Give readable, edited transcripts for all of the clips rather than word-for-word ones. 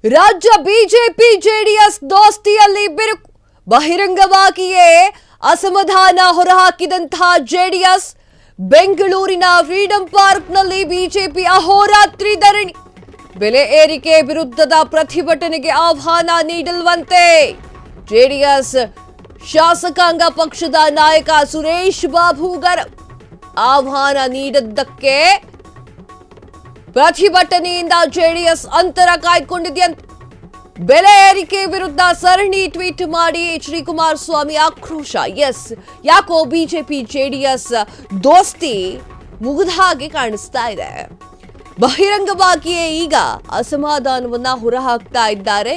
ರಾಜ್ಯ BJP JDS ದೋಸ್ತಿಯಲ್ಲಿ ಬಿರುಕು ಬಹಿರಂಗವಾಗಿಯೇ ಅಸಮಾಧಾನ ಹೊರಹಾಕಿದಂತಹ ಜೆಡಿಎಸ್ ಬೆಂಗಳೂರಿನ ಫ್ರೀಡಂ ಪಾರ್ಕ್ನಲ್ಲಿ ಬಿಜೆಪಿ ಅಹೋರಾತ್ರಿ ಧರಣಿ ಬೆಲೆ ಏರಿಕೆ ವಿರುದ್ಧದ ಪ್ರತಿಭಟನೆಗೆ ಆಹ್ವಾನ ನೀಡಲ್ವಂತೆ ಜೆಡಿಎಸ್ ಶಾಸಕಾಂಗ ಪಕ್ಷದ ನಾಯಕ ಸುರೇಶ್ ಬಾಬು ಗರಂ ಆಹ್ವಾನ ನೀಡಿದ್ದಕ್ಕೆ ಪ್ರತಿಭಟನೆಯಿಂದ ಜೆಡಿಎಸ್ ಅಂತರ ಕಾಯ್ದುಕೊಂಡಿದೆಯಂತೆ ಬೆಲೆ ಏರಿಕೆ ವಿರುದ್ಧ ಸರಣಿ ಟ್ವೀಟ್ ಮಾಡಿ ಎಚ್.ಡಿ. ಕುಮಾರಸ್ವಾಮಿ ಆಕ್ರೋಶ ಯಾಕೋ ಬಿಜೆಪಿ ಜೆಡಿಎಸ್ ದೋಸ್ತಿ ಮುಗಿದ ಹಾಗೆ ಕಾಣಿಸ್ತಾ ಇದೆ ಬಹಿರಂಗವಾಗಿಯೇ ಈಗ ಅಸಮಾಧಾನವನ್ನ ಹೊರಹಾಕ್ತಾ ಇದ್ದಾರೆ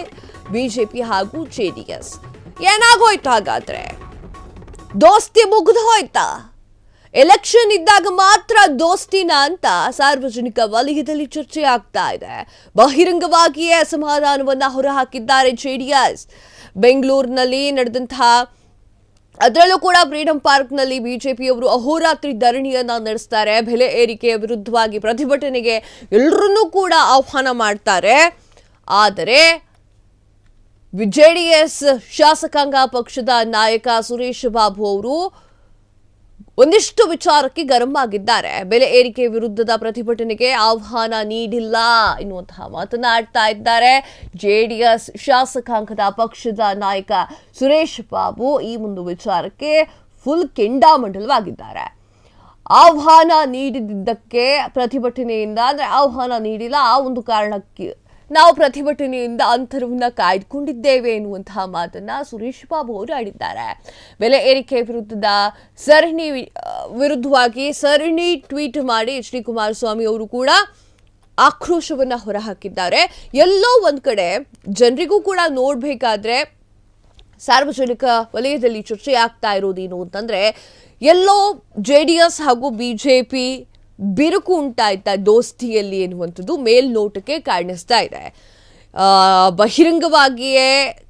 ಬಿಜೆಪಿ ಹಾಗೂ ಜೆಡಿಎಸ್ ಏನಾಗೋಯ್ತು ಹಾಗಾದ್ರೆ ದೋಸ್ತಿ ಮುಗಿದು ಹೋಯ್ತಾ ಎಲೆಕ್ಷನ್ ಇದ್ದಾಗ ಮಾತ್ರ ದೋಸ್ತಿನ ಅಂತ ಸಾರ್ವಜನಿಕ ವಲಯದಲ್ಲಿ ಚರ್ಚೆ ಆಗ್ತಾ ಇದೆ ಬಹಿರಂಗವಾಗಿಯೇ ಅಸಮಾಧಾನವನ್ನ ಹೊರಹಾಕಿದ್ದಾರೆ ಜೆಡಿಎಸ್ ಬೆಂಗಳೂರಿನಲ್ಲಿ ನಡೆದಂತಹ ಅದರಲ್ಲೂ ಕೂಡ ಫ್ರೀಡಂ ಪಾರ್ಕ್ನಲ್ಲಿ ಬಿಜೆಪಿಯವರು ಅಹೋರಾತ್ರಿ ಧರಣಿಯನ್ನ ನಡೆಸ್ತಾರೆ ಬೆಲೆ ಏರಿಕೆಯ ವಿರುದ್ಧವಾಗಿ ಪ್ರತಿಭಟನೆಗೆ ಎಲ್ಲರನ್ನೂ ಕೂಡ ಆಹ್ವಾನ ಮಾಡ್ತಾರೆ ಆದರೆ ಜೆಡಿಎಸ್ ಶಾಸಕಾಂಗ ಪಕ್ಷದ ನಾಯಕ ಸುರೇಶ್ ಬಾಬು ಅವರು ಒಂದಿಷ್ಟು ವಿಚಾರಕ್ಕೆ ಗರಂ ಆಗಿದ್ದಾರೆ ಬೆಲೆ ಏರಿಕೆ ವಿರುದ್ಧದ ಪ್ರತಿಭಟನೆಗೆ ಆಹ್ವಾನ ನೀಡಿಲ್ಲ ಎನ್ನುವಂತಹ ಮಾತನಾಡ್ತಾ ಇದ್ದಾರೆ ಜೆಡಿಎಸ್ ಶಾಸಕಾಂಗದ ಪಕ್ಷದ ನಾಯಕ ಸುರೇಶ್ ಬಾಬು ಈ ಒಂದು ವಿಚಾರಕ್ಕೆ ಫುಲ್ ಕೆಂಡಾಮಂಡಲವಾಗಿದ್ದಾರೆ ಆಹ್ವಾನ ನೀಡಿದ್ದಕ್ಕೆ ಪ್ರತಿಭಟನೆಯಿಂದ ಅಂದ್ರೆ ಆಹ್ವಾನ ನೀಡಿಲ್ಲ ಆ ಒಂದು ಕಾರಣಕ್ಕೆ ನಾವು ಪ್ರತಿಭಟನೆಯಿಂದ ಅಂತರವನ್ನ ಕಾಯ್ದುಕೊಂಡಿದ್ದೇವೆ ಎನ್ನುವಂತಹ ಮಾತನ್ನ ಸುರೇಶ್ ಬಾಬು ಅವರು ಆಡಿದ್ದಾರೆ ಬೆಲೆ ಏರಿಕೆ ವಿರುದ್ಧದ ವಿರುದ್ಧವಾಗಿ ಸರಣಿ ಟ್ವೀಟ್ ಮಾಡಿ ಎಚ್.ಡಿ. ಕುಮಾರಸ್ವಾಮಿ ಅವರು ಕೂಡ ಆಕ್ರೋಶವನ್ನ ಹೊರಹಾಕಿದ್ದಾರೆ ಎಲ್ಲೋ ಒಂದ್ ಕಡೆ ಜನರಿಗೂ ಕೂಡ ನೋಡ್ಬೇಕಾದ್ರೆ ಸಾರ್ವಜನಿಕ ವಲಯದಲ್ಲಿ ಚರ್ಚೆ ಆಗ್ತಾ ಇರೋದೇನು ಅಂತಂದ್ರೆ ಎಲ್ಲೋ ಜೆಡಿಎಸ್ ಹಾಗೂ ಬಿಜೆಪಿ ಬಿರುಕು ಉಂಟಾಯ್ತಾ ದೋಸ್ತಿಯಲ್ಲಿ ಎನ್ನುವಂಥದ್ದು ಮೇಲ್ನೋಟಕ್ಕೆ ಕಾಣಿಸ್ತಾ ಇದೆ ಬಹಿರಂಗವಾಗಿಯೇ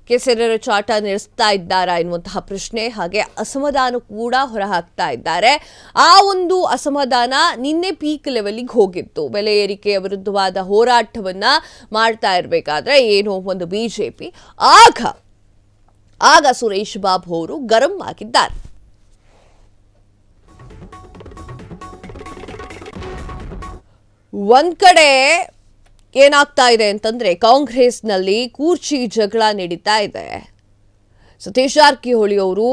ಕೆಸರರ ಚಾಟ ನಡೆಸ್ತಾ ಇದ್ದಾರಾ ಎನ್ನುವಂತಹ ಪ್ರಶ್ನೆ ಹಾಗೆ ಅಸಮಾಧಾನ ಕೂಡ ಹೊರಹಾಕ್ತಾ ಇದ್ದಾರೆ ಆ ಒಂದು ಅಸಮಾಧಾನ ನಿನ್ನೆ ಪೀಕ್ ಲೆವೆಲ್ಗೆ ಹೋಗಿತ್ತು ಬೆಲೆ ಏರಿಕೆಯ ವಿರುದ್ಧವಾದ ಹೋರಾಟವನ್ನ ಮಾಡ್ತಾ ಇರಬೇಕಾದ್ರೆ ಏನೋ ಒಂದು ಬಿಜೆಪಿ ಆಗ ಸುರೇಶ್ ಬಾಬು ಅವರು ಗರಂ ಆಗಿದ್ದಾರೆ ಒಂದ್ ಕಡೆ ಏನಾಗ್ತಾ ಇದೆ ಅಂತಂದ್ರೆ ಕಾಂಗ್ರೆಸ್ನಲ್ಲಿ ಕೂರ್ಚಿ ಜಗಳ ನಡೀತಾ ಇದೆ ಸತೀಶ್ ಜಾರಕಿಹೊಳಿ ಅವರು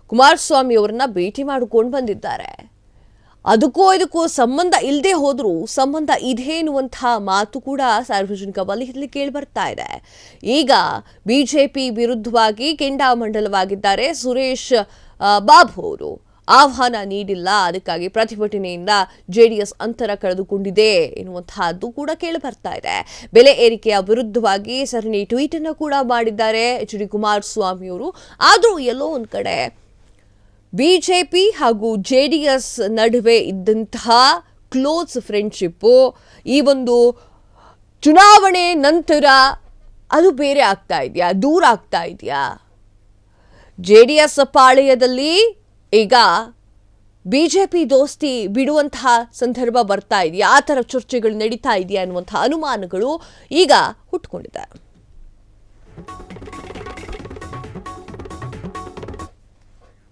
ಕುಮಾರಸ್ವಾಮಿ ಅವರನ್ನ ಭೇಟಿ ಮಾಡಿಕೊಂಡು ಬಂದಿದ್ದಾರೆ ಅದಕ್ಕೂ ಸಂಬಂಧ ಇಲ್ಲದೆ ಹೋದ್ರೂ ಸಂಬಂಧ ಇದೆ ಎನ್ನುವಂತಹ ಮಾತು ಕೂಡ ಸಾರ್ವಜನಿಕ ವಲಯದಲ್ಲಿ ಕೇಳಿ ಬರ್ತಾ ಇದೆ ಈಗ ಬಿಜೆಪಿ ವಿರುದ್ಧವಾಗಿ ಕೆಂಡಾಮಂಡಲವಾಗಿದ್ದಾರೆ ಸುರೇಶ್ ಬಾಬು ಅವರು ಆಹ್ವಾನ ನೀಡಿಲ್ಲ ಅದಕ್ಕಾಗಿ ಪ್ರತಿಭಟನೆಯಿಂದ ಜೆಡಿಎಸ್ ಅಂತರ ಕಳೆದುಕೊಂಡಿದೆ ಎನ್ನುವಂತಹದ್ದು ಕೂಡ ಕೇಳಿ ಬರ್ತಾ ಇದೆ ಬೆಲೆ ಏರಿಕೆಯ ವಿರುದ್ಧವಾಗಿ ಸರಣಿ ಟ್ವೀಟ್ ಅನ್ನು ಕೂಡ ಮಾಡಿದ್ದಾರೆ ಎಚ್.ಡಿ. ಕುಮಾರಸ್ವಾಮಿ ಅವರು ಆದ್ರೂ ಎಲ್ಲೋ ಒಂದ್ ಕಡೆ ಬಿಜೆಪಿ ಹಾಗೂ ಜೆಡಿಎಸ್ ನಡುವೆ ಇದ್ದಂತಹ ಕ್ಲೋಸ್ ಫ್ರೆಂಡ್ಶಿಪ್ ಈ ಒಂದು ಚುನಾವಣೆ ನಂತರ ಅದು ಬೇರೆ ಆಗ್ತಾ ಇದೆಯಾ ದೂರ ಆಗ್ತಾ ಇದೆಯಾ ಜೆಡಿಎಸ್ ಪಾಳೆಯದಲ್ಲಿ ಈಗ ಬಿಜೆಪಿ ದೋಸ್ತಿ ಬಿಡುವಂತಹ ಸಂದರ್ಭ ಬರ್ತಾ ಇದೆಯಾ ಆ ಥರ ಚರ್ಚೆಗಳು ನಡೀತಾ ಇದೆಯಾ ಅನ್ನುವಂತಹ ಅನುಮಾನಗಳು ಈಗ ಹುಟ್ಟುಕೊಂಡಿದೆ